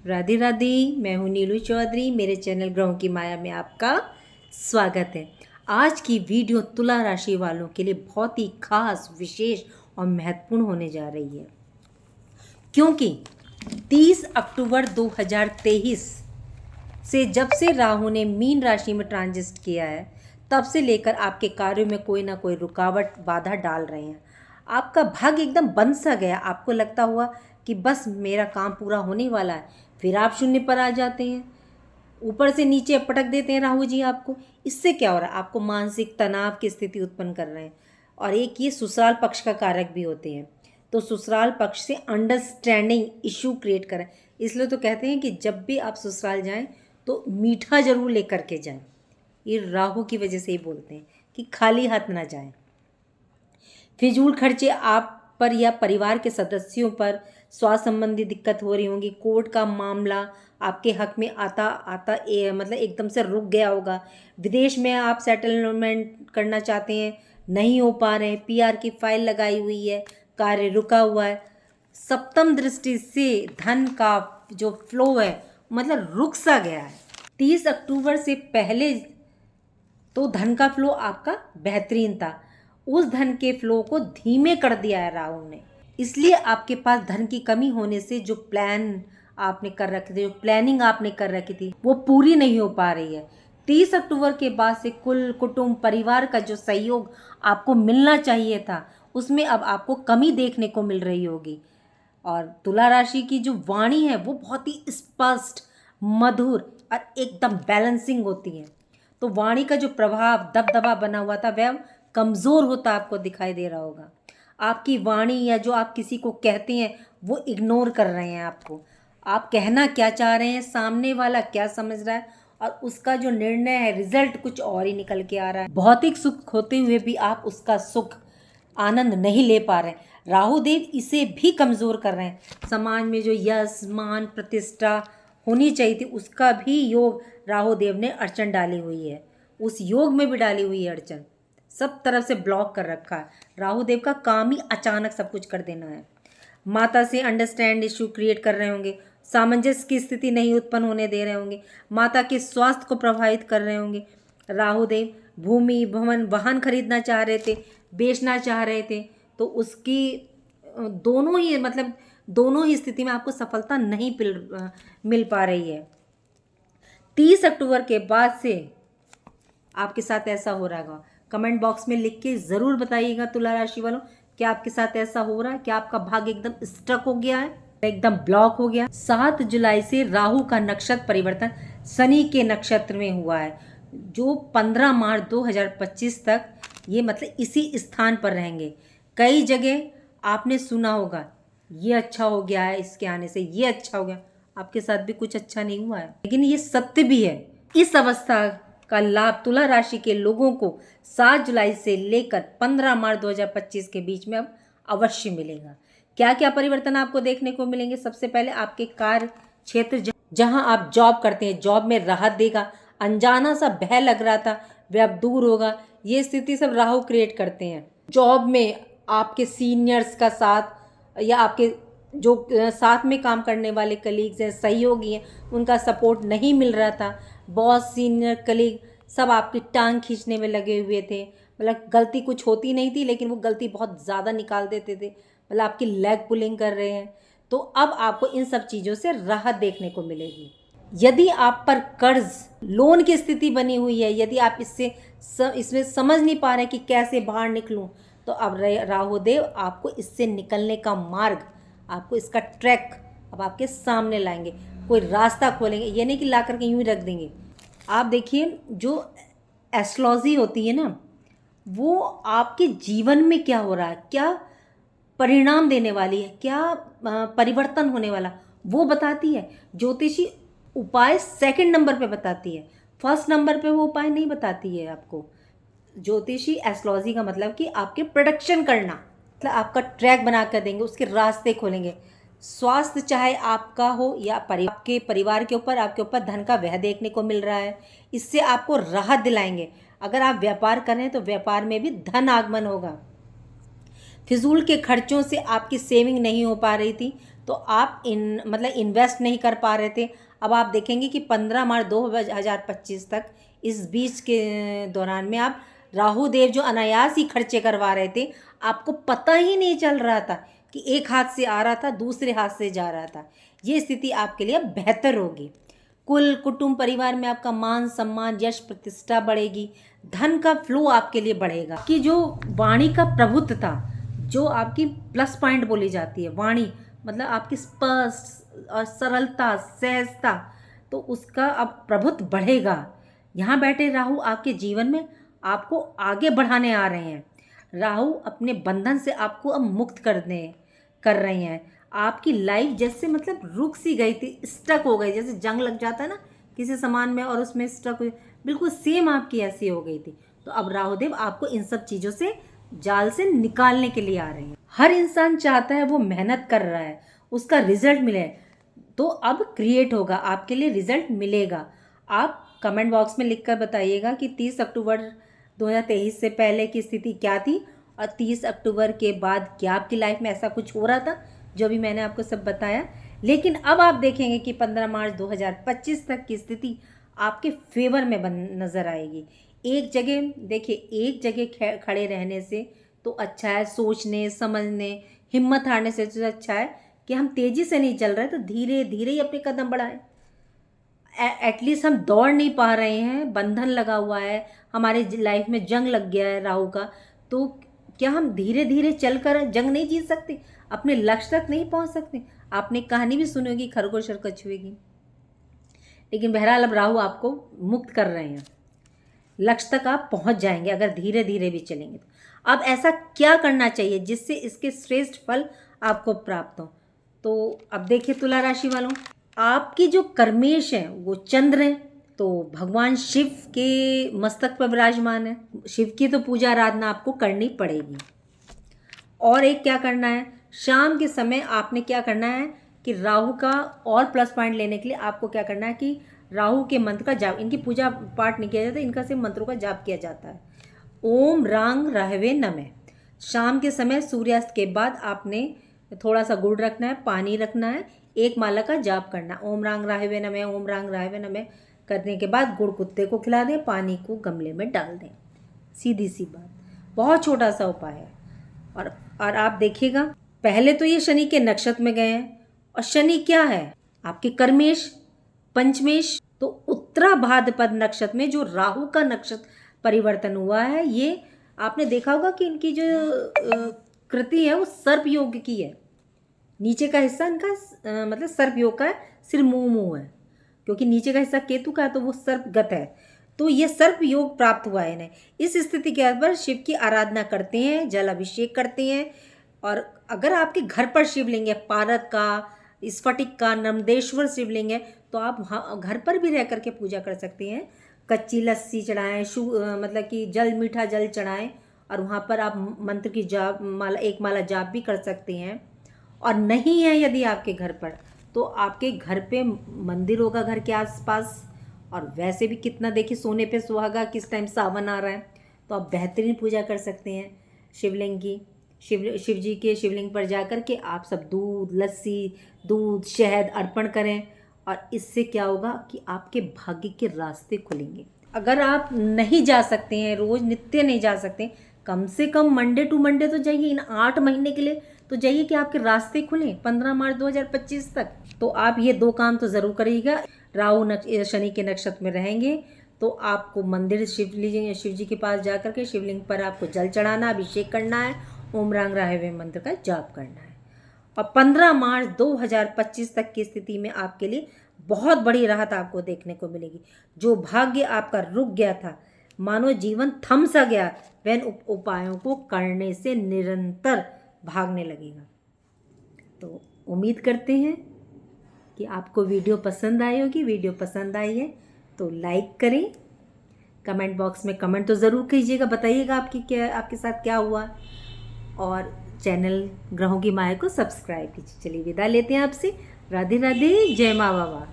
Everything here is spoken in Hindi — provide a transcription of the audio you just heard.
राधे राधे। मैं हूँ नीलू चौधरी। मेरे चैनल ग्रहों की माया में आपका स्वागत है। आज की वीडियो तुला राशि वालों के लिए बहुत ही खास, विशेष और महत्वपूर्ण होने जा रही है, क्योंकि 30 अक्टूबर 2023 से जब से राहु ने मीन राशि में ट्रांजिट किया है, तब से लेकर आपके कार्यों में कोई ना कोई रुकावट, बाधा डाल रहे हैं। आपका भाग्य एकदम बंद सा गया। आपको लगता हुआ कि बस मेरा काम पूरा होने वाला है, फिर आप शून्य पर आ जाते हैं, ऊपर से नीचे पटक देते हैं राहु जी आपको। इससे क्या हो रहा है? आपको मानसिक तनाव की स्थिति उत्पन्न कर रहे हैं। और एक ये ससुराल पक्ष का कारक भी होते हैं, तो ससुराल पक्ष से अंडरस्टैंडिंग इशू क्रिएट करें। इसलिए तो कहते हैं कि जब भी आप ससुराल जाएं तो मीठा जरूर लेकर के जाएं। ये राहु की वजह से ही बोलते हैं कि खाली हाथ ना जाएं। फिजूल खर्चे आप पर या परिवार के सदस्यों पर स्वास्थ्य संबंधी दिक्कत हो रही होंगी। कोर्ट का मामला आपके हक में आता मतलब एकदम से रुक गया होगा। विदेश में आप सेटलमेंट करना चाहते हैं, नहीं हो पा रहे हैं। पीआर की फाइल लगाई हुई है, कार्य रुका हुआ है। सप्तम दृष्टि से धन का जो फ्लो है मतलब रुक सा गया है। 30 अक्टूबर से पहले तो धन का फ्लो आपका बेहतरीन था। उस धन के फ्लो को धीमे कर दिया है राहु ने। इसलिए आपके पास धन की कमी होने से जो प्लान आपने कर रखे थे, जो प्लानिंग आपने कर रखी थी, वो पूरी नहीं हो पा रही है। 30 अक्टूबर के बाद से कुल कुटुंब परिवार का जो सहयोग आपको मिलना चाहिए था, उसमें अब आपको कमी देखने को मिल रही होगी। और तुला राशि की जो वाणी है वो बहुत ही स्पष्ट, मधुर और एकदम बैलेंसिंग होती है। तो वाणी का जो प्रभाव, दबदबा बना हुआ था, वह कमज़ोर होता आपको दिखाई दे रहा होगा। आपकी वाणी या जो आप किसी को कहते हैं वो इग्नोर कर रहे हैं आपको। आप कहना क्या चाह रहे हैं, सामने वाला क्या समझ रहा है, और उसका जो निर्णय है, रिजल्ट कुछ और ही निकल के आ रहा है। भौतिक सुख होते हुए भी आप उसका सुख, आनंद नहीं ले पा रहे हैं। राहु देव इसे भी कमज़ोर कर रहे हैं। समाज में जो यश, मान, प्रतिष्ठा होनी चाहिए थी, उसका भी योग राहु देव ने अड़चन डाली हुई है। उस योग में भी डाली हुई है अड़चन। सब तरफ से ब्लॉक कर रखा है। राहु देव का काम ही अचानक सब कुछ कर देना है। माता से अंडरस्टैंड इशू क्रिएट कर रहे होंगे। सामंजस्य की स्थिति नहीं उत्पन्न होने दे रहे होंगे। माता के स्वास्थ्य को प्रभावित कर रहे होंगे। राहु देव भूमि, भवन, वाहन खरीदना चाह रहे थे, बेचना चाह रहे थे, तो उसकी दोनों ही स्थिति में आपको सफलता नहीं मिल पा रही है। 30 अक्टूबर के बाद से आपके साथ ऐसा हो रहा होगा। कमेंट बॉक्स में लिख के ज़रूर बताइएगा तुला राशि वालों, क्या आपके साथ ऐसा हो रहा है? क्या आपका भाग्य एकदम स्ट्रक हो गया है, एकदम ब्लॉक हो गया? 7 जुलाई से राहु का नक्षत्र परिवर्तन शनि के नक्षत्र में हुआ है, जो 15 मार्च 2025 तक ये मतलब इसी स्थान पर रहेंगे। कई जगह आपने सुना होगा ये अच्छा हो गया है, इसके आने से ये अच्छा हो गया। आपके साथ भी कुछ अच्छा नहीं हुआ है, लेकिन ये सत्य भी है। इस अवस्था का लाभ तुला राशि के लोगों को 7 जुलाई से लेकर 15 मार्च 2025 के बीच में अब अवश्य मिलेगा। क्या क्या परिवर्तन आपको देखने को मिलेंगे? सबसे पहले आपके कार्य क्षेत्र, जहां आप जॉब करते हैं, जॉब में राहत देगा। अनजाना सा भय लग रहा था वह अब दूर होगा। ये स्थिति सब राहु क्रिएट करते हैं। जॉब में आपके सीनियर्स का साथ या आपके जो साथ में काम करने वाले कलीग्स हैं, सहयोगी हैं, उनका सपोर्ट नहीं मिल रहा था। बॉस, सीनियर, कलीग सब आपकी टांग खींचने में लगे हुए थे। मतलब गलती कुछ होती नहीं थी, लेकिन वो गलती बहुत ज़्यादा निकाल देते थे। मतलब आपकी लेग पुलिंग कर रहे हैं। तो अब आपको इन सब चीज़ों से राहत देखने को मिलेगी। यदि आप पर कर्ज, लोन की स्थिति बनी हुई है, यदि आप इसमें समझ नहीं पा रहे कि कैसे बाहर निकलूं, तो अब राहु देव आपको इससे निकलने का मार्ग, आपको इसका ट्रैक अब आपके सामने लाएंगे, कोई रास्ता खोलेंगे। ये नहीं कि ला करके यूं ही रख देंगे। आप देखिए, जो एस्ट्रोलॉजी होती है ना, वो आपके जीवन में क्या हो रहा है, क्या परिणाम देने वाली है, क्या परिवर्तन होने वाला, वो बताती है। ज्योतिषी उपाय सेकंड नंबर पे बताती है, फर्स्ट नंबर पे वो उपाय नहीं बताती है आपको। ज्योतिषी एस्ट्रोलॉजी का मतलब कि आपके प्रोडक्शन करना, मतलब आपका ट्रैक बना कर देंगे, उसके रास्ते खोलेंगे। स्वास्थ्य चाहे आपका हो या आपके परिवार के ऊपर, आपके ऊपर धन का व्यय देखने को मिल रहा है, इससे आपको राहत दिलाएंगे। अगर आप व्यापार कर रहे हैं तो व्यापार में भी धन आगमन होगा। फिजूल के खर्चों से आपकी सेविंग नहीं हो पा रही थी, तो आप इन्वेस्ट नहीं कर पा रहे थे। अब आप देखेंगे कि 15 मार्च 2025 तक इस बीच के दौरान में आप राहु देव जो अनायास ही खर्चे करवा रहे थे, आपको पता ही नहीं चल रहा था कि एक हाथ से आ रहा था, दूसरे हाथ से जा रहा था। ये स्थिति आपके लिए बेहतर होगी। कुल कुटुंब परिवार में आपका मान सम्मान यश प्रतिष्ठा बढ़ेगी। धन का फ्लो आपके लिए बढ़ेगा। कि जो वाणी का प्रभुत्वता, जो आपकी प्लस पॉइंट बोली जाती है, वाणी मतलब आपकी स्पष्ट और सरलता सहजता, तो उसका अब प्रभुत्व बढ़ेगा। यहाँ बैठे राहु आपके जीवन में आपको आगे बढ़ाने आ रहे हैं। राहु अपने बंधन से आपको अब मुक्त कर रहे हैं। आपकी लाइफ जैसे रुक सी गई थी, स्टक हो गई, जैसे जंग लग जाता है ना किसी सामान में और उसमें स्टक हुई, बिल्कुल सेम आपकी ऐसी हो गई थी। तो अब राहुदेव आपको इन सब चीज़ों से, जाल से निकालने के लिए आ रहे हैं। हर इंसान चाहता है, वो मेहनत कर रहा है, उसका रिजल्ट मिले, तो अब क्रिएट होगा, आपके लिए रिजल्ट मिलेगा। आप कमेंट बॉक्स में लिखकर बताइएगा कि 30 अक्टूबर 2023 से पहले की स्थिति क्या थी और 30 अक्टूबर के बाद क्या आपकी लाइफ में ऐसा कुछ हो रहा था जो भी मैंने आपको सब बताया। लेकिन अब आप देखेंगे कि 15 मार्च 2025 तक की स्थिति आपके फेवर में नज़र आएगी। एक जगह देखिए, एक जगह खड़े रहने से तो अच्छा है, सोचने समझने हिम्मत हारने से तो अच्छा है कि हम तेज़ी से नहीं चल रहे तो धीरे धीरे ही अपने कदम बढ़ाएं। एटलीस्ट हम दौड़ नहीं पा रहे हैं, बंधन लगा हुआ है, हमारे लाइफ में जंग लग गया है राहु का, तो क्या हम धीरे धीरे चलकर जंग नहीं जीत सकते, अपने लक्ष्य तक नहीं पहुंच सकते? आपने कहानी भी सुनी होगी खरगोश और कछुए की। लेकिन बहरहाल अब राहु आपको मुक्त कर रहे हैं, लक्ष्य तक आप पहुंच जाएंगे अगर धीरे धीरे भी चलेंगे तो। अब ऐसा क्या करना चाहिए जिससे इसके श्रेष्ठ फल आपको प्राप्त हो? तो अब देखिए तुला राशि वालों, आपकी जो कर्मेश हैं वो चंद्र हैं, तो भगवान शिव के मस्तक पर विराजमान है। शिव की तो पूजा आराधना आपको करनी पड़ेगी। और एक क्या करना है, शाम के समय आपने क्या करना है कि राहु का और प्लस पॉइंट लेने के लिए आपको क्या करना है कि राहु के मंत्र का जाप, इनकी पूजा पाठ नहीं किया जाता, इनका सिर्फ मंत्रों का जाप किया जाता है। ओम रांग राहवे नमः। शाम के समय सूर्यास्त के बाद आपने थोड़ा सा गुड़ रखना है, पानी रखना है, एक माला का जाप करना। ओम रांग राहवे नमः, ओम रांग राहवे नमः करने के बाद गुड़ कुत्ते को खिला दें, पानी को गमले में डाल दें। सीधी सी बात, बहुत छोटा सा उपाय है। और आप देखिएगा, पहले तो ये शनि के नक्षत्र में गए हैं, और शनि क्या है आपके कर्मेश पंचमेश, तो उत्तरा भाद्रपद नक्षत्र में जो राहु का नक्षत्र परिवर्तन हुआ है, ये आपने देखा होगा कि इनकी जो कृति है वो सर्प योग की है। नीचे का हिस्सा इनका सर्प योग का है, सिर्फ मुंह है, क्योंकि नीचे का हिस्सा केतु का है तो वो सर्पगत है, तो ये सर्प योग प्राप्त हुआ है इन्हें। इस स्थिति के आधार पर शिव की आराधना करते हैं, जल अभिषेक करते हैं। और अगर आपके घर पर शिवलिंग है, पारद का, स्फटिक का, नर्मदेश्वर शिवलिंग है, तो आप घर पर भी रह करके पूजा कर सकते हैं। कच्ची लस्सी चढ़ाएं, कि जल मीठा जल चढ़ाएं, और वहाँ पर आप मंत्र की जाप एक माला जाप भी कर सकते हैं। और नहीं है यदि आपके घर पर, तो आपके घर पे मंदिर होगा घर के आसपास। और वैसे भी कितना देखिए, सोने पे सुहागा, किस टाइम सावन आ रहा है, तो आप बेहतरीन पूजा कर सकते हैं शिवलिंग की। शिव जी के शिवलिंग पर जाकर के आप सब दूध, लस्सी, दूध, शहद अर्पण करें, और इससे क्या होगा कि आपके भाग्य के रास्ते खुलेंगे। अगर आप नहीं जा सकते हैं, रोज़ नित्य नहीं जा सकते, कम से कम मंडे टू मंडे तो जाइए, इन 8 महीने के लिए तो जाइए कि आपके रास्ते खुलें 15 मार्च 2025 तक। तो आप ये 2 काम तो ज़रूर करिएगा। राहु शनि के नक्षत्र में रहेंगे तो आपको मंदिर शिव जी के पास जा करके शिवलिंग पर आपको जल चढ़ाना, अभिषेक करना है, ओम रांग राहवे मंत्र का जाप करना है। और 15 मार्च 2025 तक की स्थिति में आपके लिए बहुत बड़ी राहत आपको देखने को मिलेगी। जो भाग्य आपका रुक गया था, मानो जीवन थम सा गया, वह उपायों को करने से निरंतर भागने लगेगा। तो उम्मीद करते हैं कि आपको वीडियो पसंद आई होगी। वीडियो पसंद आई है तो लाइक करें, कमेंट बॉक्स में कमेंट तो ज़रूर कीजिएगा, बताइएगा आपके साथ क्या हुआ, और चैनल ग्रहों की माया को सब्सक्राइब कीजिए। चलिए विदा लेते हैं आपसे। राधे राधे, जय माँ बाबा।